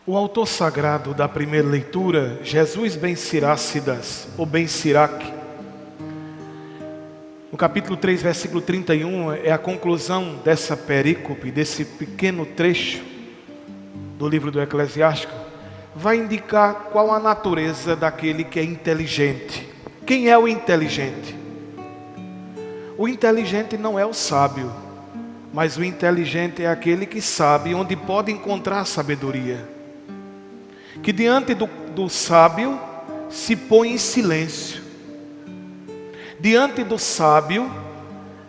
O autor sagrado da primeira leitura, Jesus ben Sirácidas, ou ben Siraque, no capítulo 3, versículo 31, é a conclusão dessa perícope, desse pequeno trecho do livro do Eclesiástico, vai indicar qual a natureza daquele que é inteligente. Quem é o inteligente? O inteligente não é o sábio, mas o inteligente é aquele que sabe onde pode encontrar sabedoria. Que diante do sábio se põe em silêncio. Diante do sábio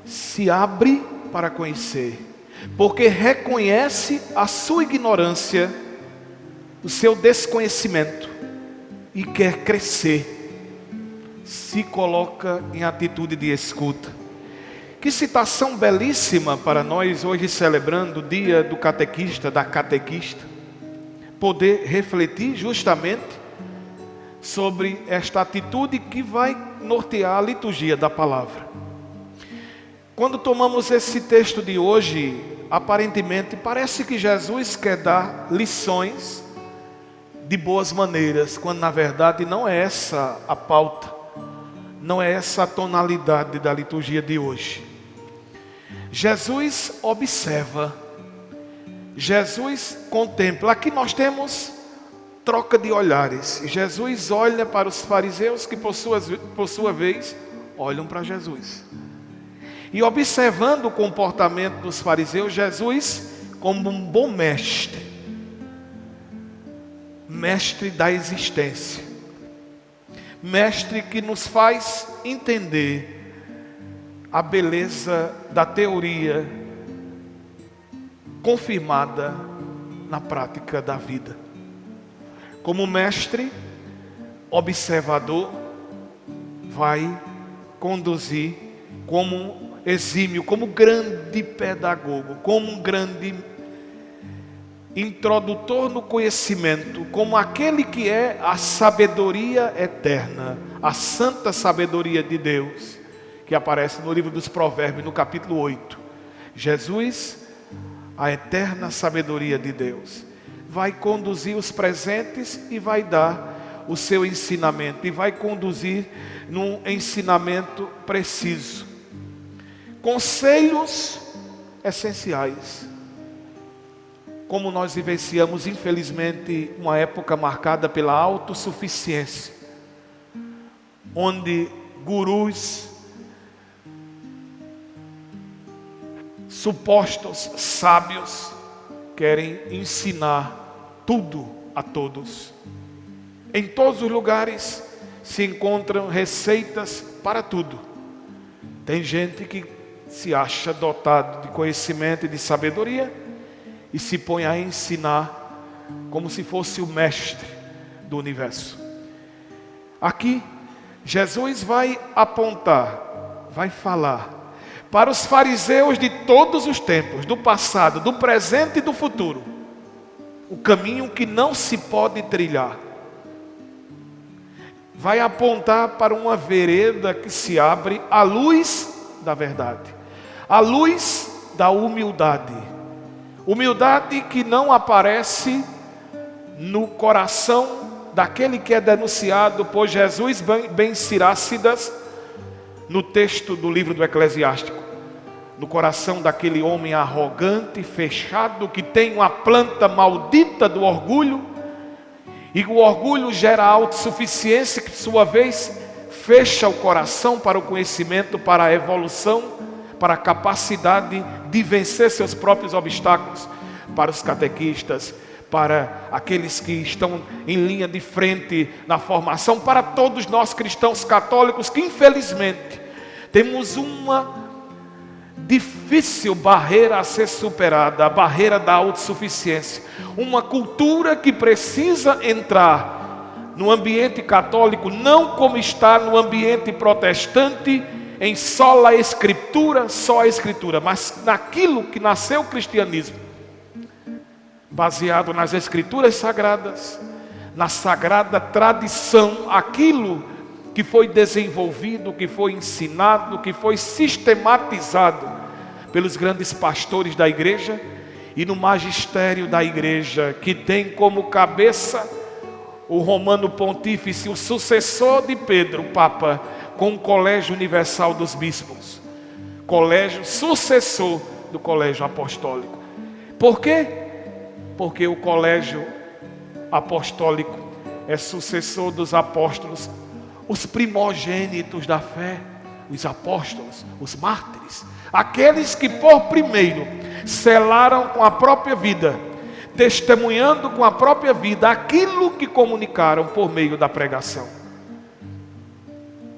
se abre para conhecer, porque reconhece a sua ignorância, o seu desconhecimento e quer crescer. Se coloca em atitude de escuta. Que citação belíssima para nós hoje, celebrando o dia do catequista, da catequista, poder refletir justamente sobre esta atitude que vai nortear a liturgia da palavra. Quando tomamos esse texto de hoje, aparentemente parece que Jesus quer dar lições de boas maneiras, quando na verdade não é essa a pauta, não é essa a tonalidade da liturgia de hoje. Jesus observa, Jesus contempla. Aqui nós temos troca de olhares. Jesus olha para os fariseus que por sua vez olham para Jesus. E observando o comportamento dos fariseus, Jesus, como um bom mestre, mestre da existência, mestre que nos faz entender a beleza da teoria confirmada na prática da vida. Como mestre, observador, vai conduzir como exímio, como grande pedagogo, como um grande introdutor no conhecimento, como aquele que é a sabedoria eterna, a santa sabedoria de Deus, que aparece no livro dos Provérbios, no capítulo 8. Jesus, a eterna sabedoria de Deus, vai conduzir os presentes e vai dar o seu ensinamento, e vai conduzir num ensinamento preciso. Conselhos essenciais. Como nós vivenciamos, infelizmente, uma época marcada pela autossuficiência, onde gurus, supostos sábios, querem ensinar tudo a todos. Em todos os lugares se encontram receitas para tudo. Tem gente que se acha dotado de conhecimento e de sabedoria e se põe a ensinar como se fosse o mestre do universo. Aqui, Jesus vai apontar, vai falar para os fariseus de todos os tempos, do passado, do presente e do futuro, o caminho que não se pode trilhar. Vai apontar para uma vereda que se abre à luz da verdade, à luz da humildade. Humildade que não aparece no coração daquele que é denunciado por Jesus ben Sirácidas no texto do livro do Eclesiástico. No coração daquele homem arrogante, fechado, que tem uma planta maldita do orgulho, e o orgulho gera autossuficiência, que por sua vez fecha o coração para o conhecimento, para a evolução, para a capacidade de vencer seus próprios obstáculos. Para os catequistas, para aqueles que estão em linha de frente na formação, para todos nós cristãos católicos que infelizmente temos uma difícil barreira a ser superada, a barreira da autossuficiência. Uma cultura que precisa entrar no ambiente católico, não como está no ambiente protestante, em só a escritura, mas naquilo que nasceu o cristianismo, baseado nas escrituras sagradas, na sagrada tradição, aquilo que foi desenvolvido, que foi ensinado, que foi sistematizado pelos grandes pastores da igreja e no magistério da igreja, que tem como cabeça o Romano Pontífice, o sucessor de Pedro, o Papa, com o Colégio Universal dos Bispos, colégio sucessor do Colégio Apostólico. Por quê? Porque o Colégio Apostólico é sucessor dos apóstolos, os primogênitos da fé, os apóstolos, os mártires, aqueles que por primeiro selaram com a própria vida, testemunhando com a própria vida aquilo que comunicaram por meio da pregação.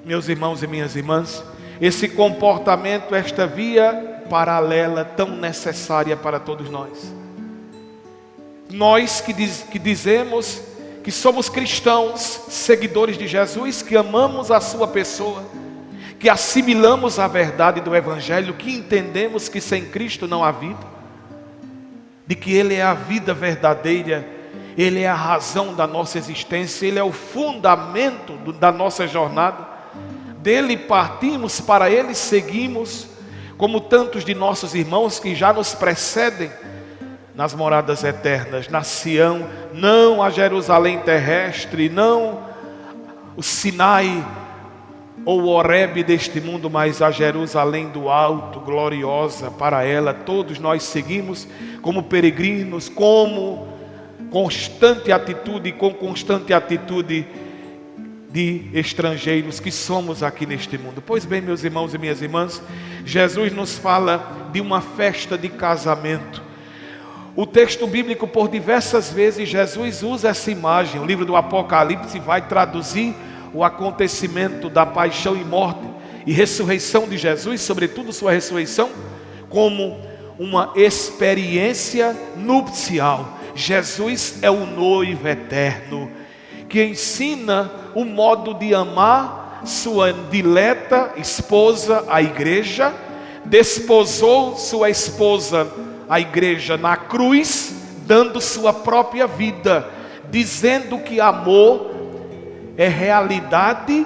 Meus irmãos e minhas irmãs, esse comportamento, esta via paralela tão necessária para todos nós. Nós que dizemos que somos cristãos, seguidores de Jesus, que amamos a sua pessoa, que assimilamos a verdade do Evangelho, que entendemos que sem Cristo não há vida, de que Ele é a vida verdadeira, Ele é a razão da nossa existência, Ele é o fundamento da nossa jornada. Dele partimos, para Ele seguimos, como tantos de nossos irmãos que já nos precedem nas moradas eternas, na Sião, não a Jerusalém terrestre, não o Sinai ou o Horebe deste mundo, mas a Jerusalém do alto, gloriosa. Para ela todos nós seguimos como peregrinos, como constante atitude, com constante atitude de estrangeiros que somos aqui neste mundo. Pois bem, meus irmãos e minhas irmãs, Jesus nos fala de uma festa de casamento. O texto bíblico, por diversas vezes, Jesus usa essa imagem. O livro do Apocalipse vai traduzir o acontecimento da paixão e morte e ressurreição de Jesus, sobretudo sua ressurreição, como uma experiência nupcial. Jesus é o noivo eterno, que ensina o modo de amar sua dileta esposa, a igreja, desposou sua esposa, a igreja, na cruz, dando sua própria vida, dizendo que amor é realidade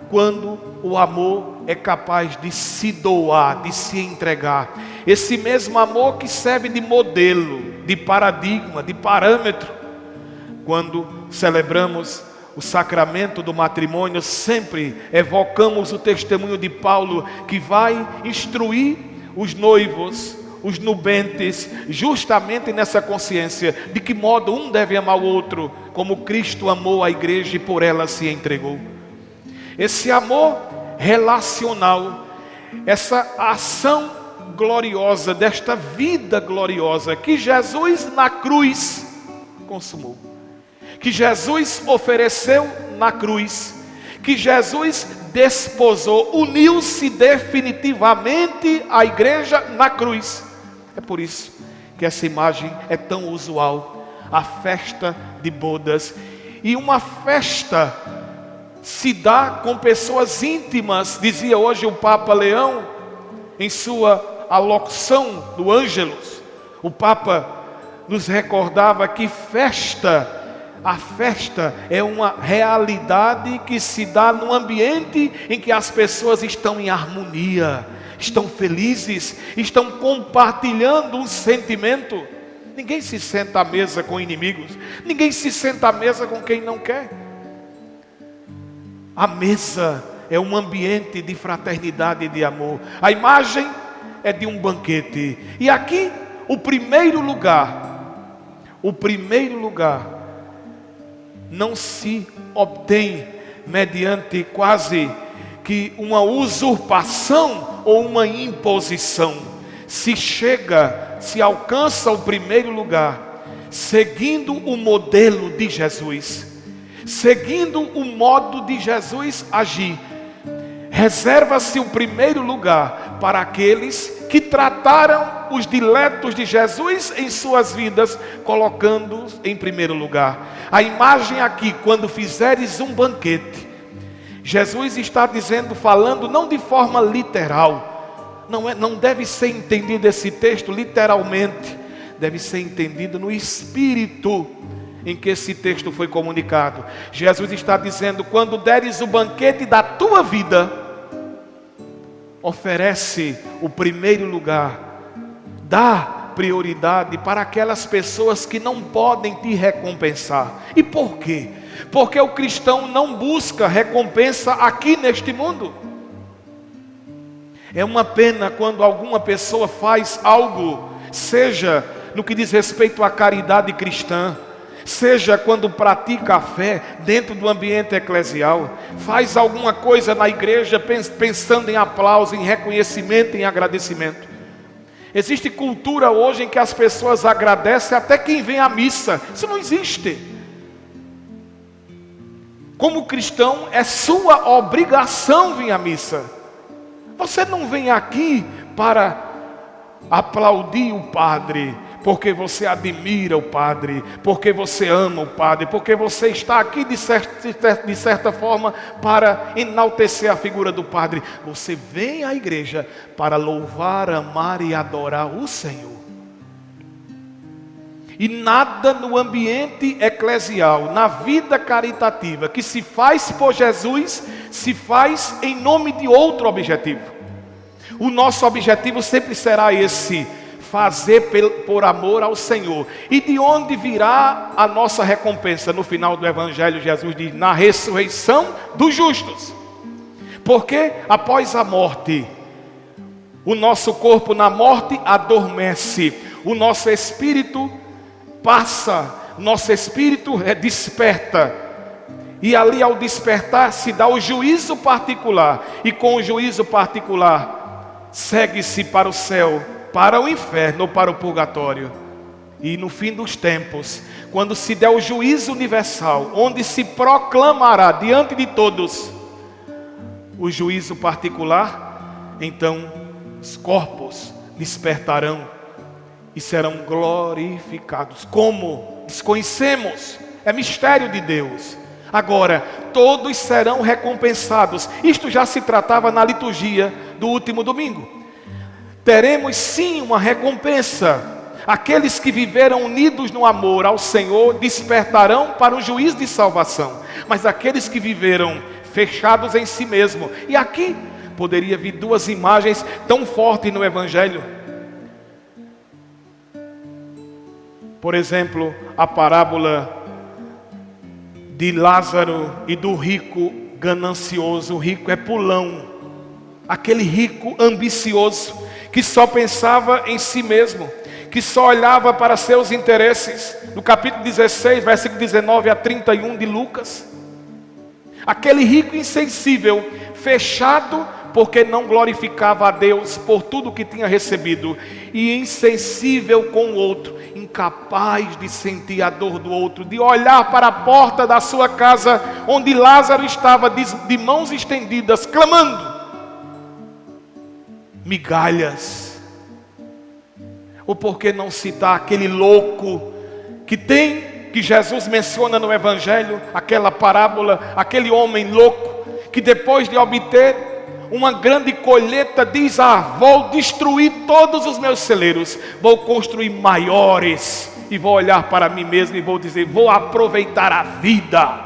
quando o amor é capaz de se doar, de se entregar. Esse mesmo amor que serve de modelo, de paradigma, de parâmetro. Quando celebramos o sacramento do matrimônio, sempre evocamos o testemunho de Paulo, que vai instruir os noivos, os nubentes, justamente nessa consciência de que modo um deve amar o outro, como Cristo amou a igreja e por ela se entregou. Esse amor relacional, essa ação gloriosa, desta vida gloriosa que Jesus na cruz consumou, que Jesus ofereceu na cruz, que Jesus desposou, uniu-se definitivamente à igreja na cruz. É por isso que essa imagem é tão usual, a festa de bodas. E uma festa se dá com pessoas íntimas, dizia hoje o Papa Leão, em sua alocução do Ângelus. O Papa nos recordava que a festa é uma realidade que se dá num ambiente em que as pessoas estão em harmonia, estão felizes, estão compartilhando um sentimento. Ninguém se senta à mesa com inimigos, ninguém se senta à mesa com quem não quer. A mesa é um ambiente de fraternidade e de amor. A imagem é de um banquete. E aqui o primeiro lugar não se obtém mediante quase que uma usurpação ou uma imposição. Se alcança o primeiro lugar seguindo o modelo de Jesus, seguindo o modo de Jesus agir. Reserva-se o primeiro lugar para aqueles que trataram os diletos de Jesus em suas vidas, colocando-os em primeiro lugar. A imagem aqui, quando fizeres um banquete, Jesus está dizendo, falando não de forma literal, não deve ser entendido esse texto literalmente, deve ser entendido no espírito em que esse texto foi comunicado. Jesus está dizendo, quando deres o banquete da tua vida, oferece o primeiro lugar, dá prioridade para aquelas pessoas que não podem te recompensar. E por quê? Porque o cristão não busca recompensa aqui neste mundo. É uma pena quando alguma pessoa faz algo, seja no que diz respeito à caridade cristã, seja quando pratica a fé dentro do ambiente eclesial, faz alguma coisa na igreja pensando em aplauso, em reconhecimento, em agradecimento. Existe cultura hoje em que as pessoas agradecem até quem vem à missa. Isso não existe. Como cristão, é sua obrigação vir à missa. Você não vem aqui para aplaudir o padre, porque você admira o padre, porque você ama o padre, porque você está aqui de certa forma para enaltecer a figura do padre. Você vem à igreja para louvar, amar e adorar o Senhor. E nada no ambiente eclesial, na vida caritativa, que se faz por Jesus, se faz em nome de outro objetivo. O nosso objetivo sempre será esse: fazer por amor ao Senhor. E de onde virá a nossa recompensa? No final do Evangelho, Jesus diz: na ressurreição dos justos. Porque após a morte, o nosso corpo na morte adormece, o nosso espírito passa, nosso espírito desperta. E ali ao despertar se dá o juízo particular. E com o juízo particular segue-se para o céu, para o inferno ou para o purgatório. E no fim dos tempos, quando se der o juízo universal, onde se proclamará diante de todos o juízo particular, então os corpos despertarão e serão glorificados. Como? Desconhecemos. É mistério de Deus. Agora, todos serão recompensados. Isto já se tratava na liturgia do último domingo. Teremos sim uma recompensa. Aqueles que viveram unidos no amor ao Senhor despertarão para o juízo de salvação. Mas aqueles que viveram fechados em si mesmo. E aqui poderia vir duas imagens tão fortes no Evangelho. Por exemplo, a parábola de Lázaro e do rico ganancioso. O rico é pulão. Aquele rico ambicioso que só pensava em si mesmo, que só olhava para seus interesses. No capítulo 16, versículo 19 a 31 de Lucas. Aquele rico insensível, fechado porque não glorificava a Deus por tudo que tinha recebido, e insensível com o outro, incapaz de sentir a dor do outro, de olhar para a porta da sua casa, onde Lázaro estava de mãos estendidas, clamando migalhas. Ou por que não citar aquele louco que Jesus menciona no Evangelho, aquela parábola, aquele homem louco, que depois de obter uma grande colheita diz: vou destruir todos os meus celeiros, vou construir maiores, e vou olhar para mim mesmo e vou dizer: vou aproveitar a vida.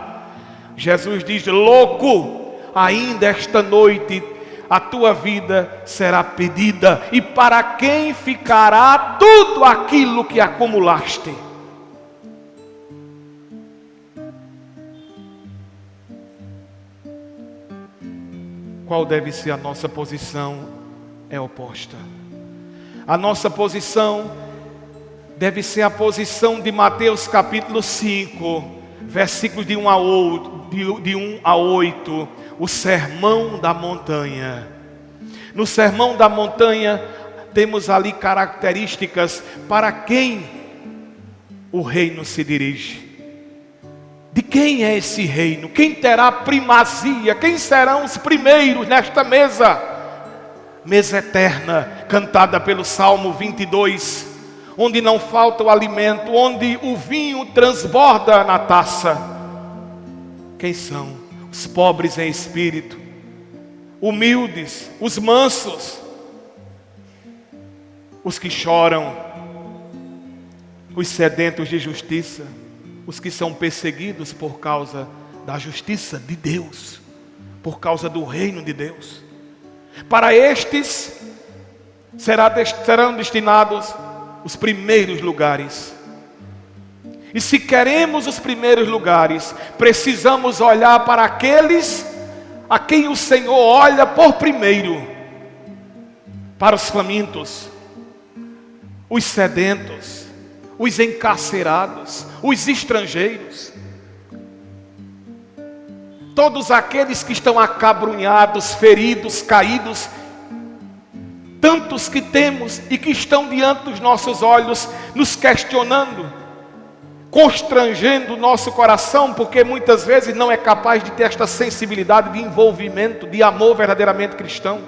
Jesus diz: louco, ainda esta noite a tua vida será pedida, e para quem ficará tudo aquilo que acumulaste? Qual deve ser a nossa posição? É oposta. A nossa posição deve ser a posição de Mateus capítulo 5, versículos de 1 a 8, o Sermão da Montanha. No Sermão da Montanha temos ali características para quem o reino se dirige. De quem é esse reino? Quem terá primazia? Quem serão os primeiros nesta mesa? Mesa eterna, cantada pelo Salmo 22, onde não falta o alimento, onde o vinho transborda na taça. Quem são? Os pobres em espírito, humildes, os mansos, os que choram, os sedentos de justiça, os que são perseguidos por causa da justiça de Deus, por causa do reino de Deus. Para estes serão destinados os primeiros lugares. E se queremos os primeiros lugares, precisamos olhar para aqueles a quem o Senhor olha por primeiro, para os famintos, os sedentos, os encarcerados, os estrangeiros, todos aqueles que estão acabrunhados, feridos, caídos, tantos que temos e que estão diante dos nossos olhos, nos questionando, constrangendo o nosso coração, porque muitas vezes não é capaz de ter esta sensibilidade de envolvimento, de amor verdadeiramente cristão.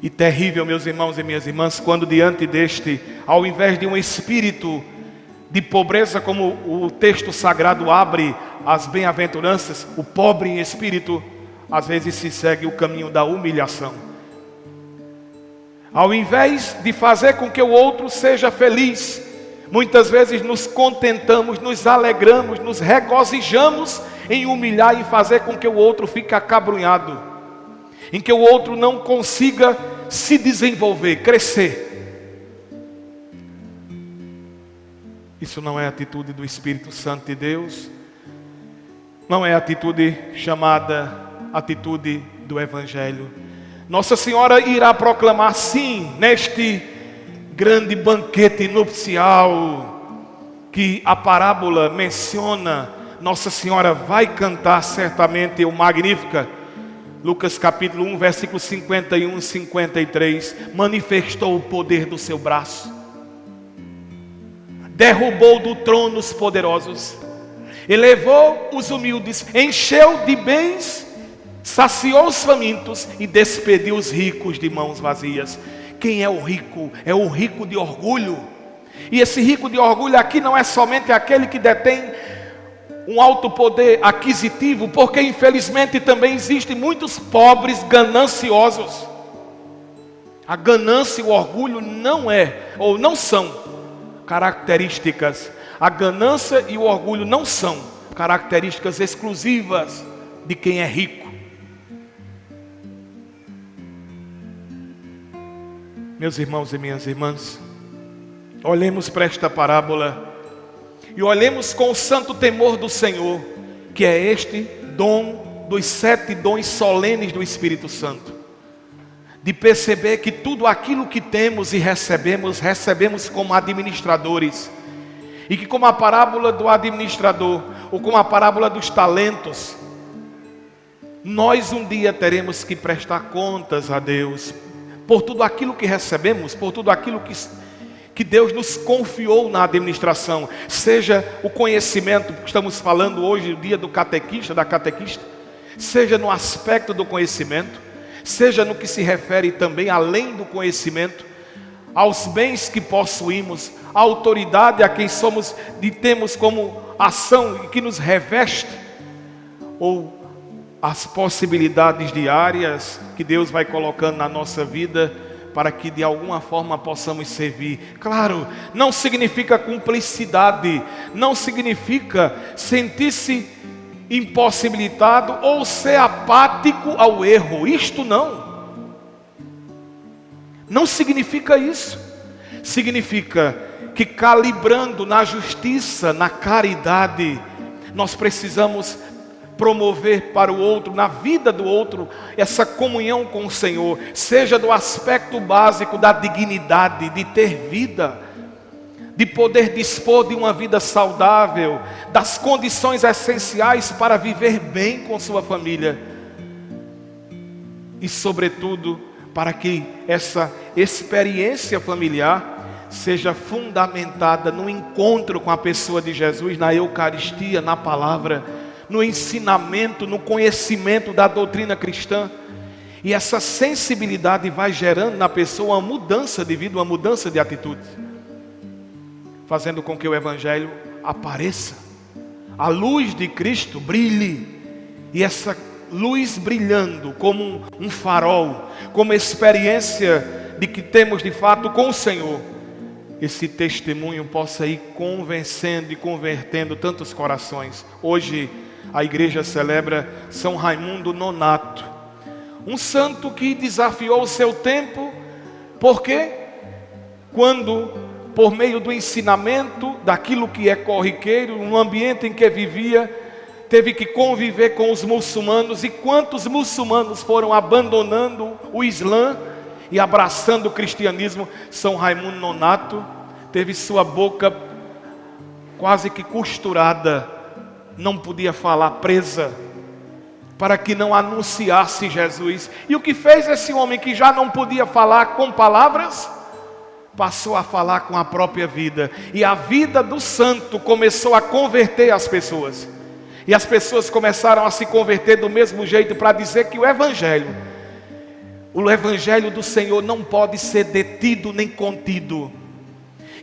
E terrível, meus irmãos e minhas irmãs, quando diante deste, ao invés de um espírito de pobreza, como o texto sagrado abre as bem-aventuranças, o pobre em espírito, às vezes se segue o caminho da humilhação. Ao invés de fazer com que o outro seja feliz, muitas vezes nos contentamos, nos alegramos, nos regozijamos em humilhar e fazer com que o outro fique acabrunhado, em que o outro não consiga se desenvolver, crescer. Isso não é atitude do Espírito Santo de Deus, não é atitude chamada atitude do Evangelho. Nossa Senhora irá proclamar sim, neste grande banquete nupcial que a parábola menciona, Nossa Senhora vai cantar certamente o Magnífica. Lucas capítulo 1, versículos 51 e 53, manifestou o poder do seu braço, derrubou do trono os poderosos, elevou os humildes, encheu de bens, saciou os famintos e despediu os ricos de mãos vazias. Quem é o rico? É o rico de orgulho. E esse rico de orgulho aqui não é somente aquele que detém um alto poder aquisitivo, porque infelizmente também existem muitos pobres gananciosos. A ganância e o orgulho não são características. A ganância e o orgulho não são características exclusivas de quem é rico. Meus irmãos e minhas irmãs, olhemos para esta parábola e olhemos com o santo temor do Senhor, que é este dom dos 7 dons solenes do Espírito Santo, de perceber que tudo aquilo que temos e recebemos como administradores, e que como a parábola do administrador, ou como a parábola dos talentos, nós um dia teremos que prestar contas a Deus, por tudo aquilo que recebemos, por tudo aquilo que Deus nos confiou na administração, seja o conhecimento, que estamos falando hoje, o dia do catequista, da catequista, seja no aspecto do conhecimento, seja no que se refere também, além do conhecimento, aos bens que possuímos, à autoridade a quem somos e temos como ação e que nos reveste, ou as possibilidades diárias que Deus vai colocando na nossa vida, para que de alguma forma possamos servir. Claro, não significa cumplicidade, não significa sentir-se impossibilitado ou ser apático ao erro. Isto não significa isso. Significa que calibrando na justiça, na caridade, nós precisamos promover para o outro, na vida do outro, essa comunhão com o Senhor, seja do aspecto básico da dignidade, de ter vida, de poder dispor de uma vida saudável, das condições essenciais para viver bem com sua família, e sobretudo, para que essa experiência familiar seja fundamentada no encontro com a pessoa de Jesus, na Eucaristia, na palavra, no ensinamento, no conhecimento da doutrina cristã. E essa sensibilidade vai gerando na pessoa uma mudança de vida, uma mudança de atitude, fazendo com que o Evangelho apareça, a luz de Cristo brilhe, e essa luz brilhando como um farol, como experiência de que temos de fato com o Senhor, esse testemunho possa ir convencendo e convertendo tantos corações. Hoje a igreja celebra São Raimundo Nonato, um santo que desafiou o seu tempo. Por quê? quando, por meio do ensinamento daquilo que é corriqueiro, no ambiente em que vivia, teve que conviver com os muçulmanos, e quantos muçulmanos foram abandonando o Islã e abraçando o cristianismo. São Raimundo Nonato teve sua boca quase que costurada, não podia falar, presa, para que não anunciasse Jesus. E o que fez esse homem que já não podia falar com palavras? Passou a falar com a própria vida, e a vida do santo começou a converter as pessoas, e as pessoas começaram a se converter do mesmo jeito, para dizer que o Evangelho do Senhor não pode ser detido nem contido,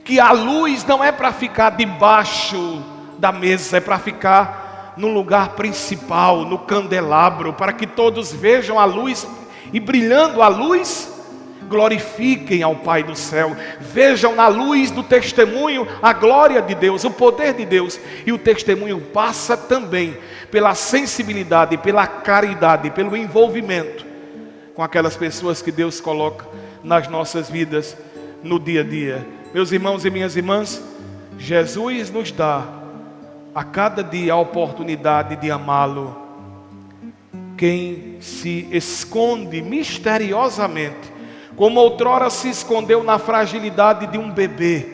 que a luz não é para ficar debaixo da mesa, é para ficar no lugar principal, no candelabro, para que todos vejam a luz, e brilhando a luz, glorifiquem ao Pai do céu, vejam na luz do testemunho a glória de Deus, o poder de Deus. E o testemunho passa também pela sensibilidade, pela caridade, pelo envolvimento com aquelas pessoas que Deus coloca nas nossas vidas no dia a dia. Meus irmãos e minhas irmãs, Jesus nos dá a cada dia a oportunidade de amá-lo. Quem se esconde misteriosamente, como outrora se escondeu na fragilidade de um bebê,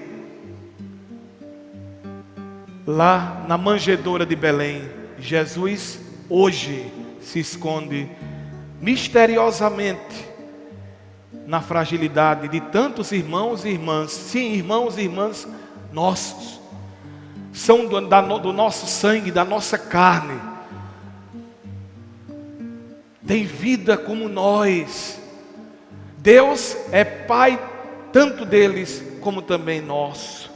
lá na manjedoura de Belém, Jesus hoje se esconde misteriosamente na fragilidade de tantos irmãos e irmãs. Sim, irmãos e irmãs nossos, são do nosso sangue, da nossa carne, tem vida como nós. Deus é Pai tanto deles como também nosso.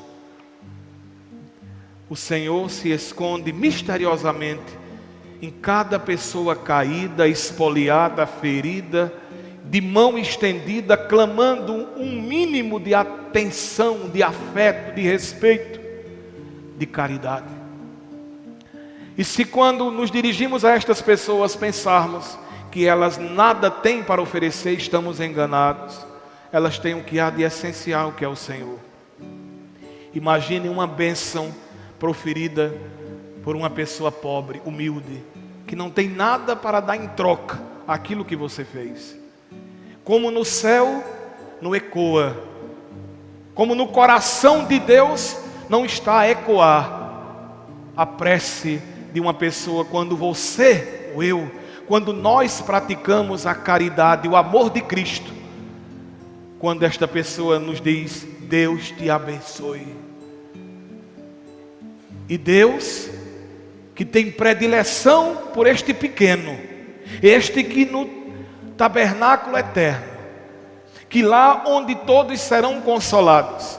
O Senhor se esconde misteriosamente em cada pessoa caída, espoliada, ferida, de mão estendida, clamando um mínimo de atenção, de afeto, de respeito, de caridade. E se quando nos dirigimos a estas pessoas pensarmos que elas nada têm para oferecer, estamos enganados. Elas têm o que há de essencial, que é o Senhor. Imagine uma bênção proferida por uma pessoa pobre, humilde, que não tem nada para dar em troca aquilo que você fez. Como no céu não ecoa, como no coração de Deus não está a ecoar a prece de uma pessoa quando você, ou eu, quando nós praticamos a caridade, o amor de Cristo, quando esta pessoa nos diz: Deus te abençoe. E Deus, que tem predileção por este pequeno, este que no tabernáculo eterno, que lá onde todos serão consolados,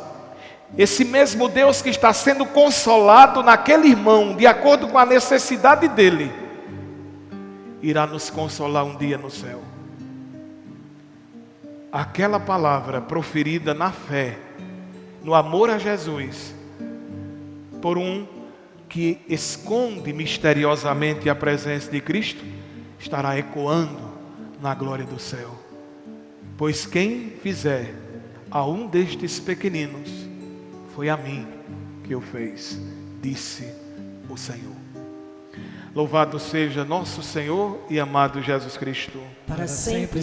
esse mesmo Deus que está sendo consolado naquele irmão, de acordo com a necessidade dele, irá nos consolar um dia no céu. Aquela palavra proferida na fé, no amor a Jesus, por um que esconde misteriosamente a presença de Cristo, estará ecoando na glória do céu. Pois quem fizer a um destes pequeninos, foi a mim que o fez, disse o Senhor. Louvado seja nosso Senhor e amado Jesus Cristo. Para sempre.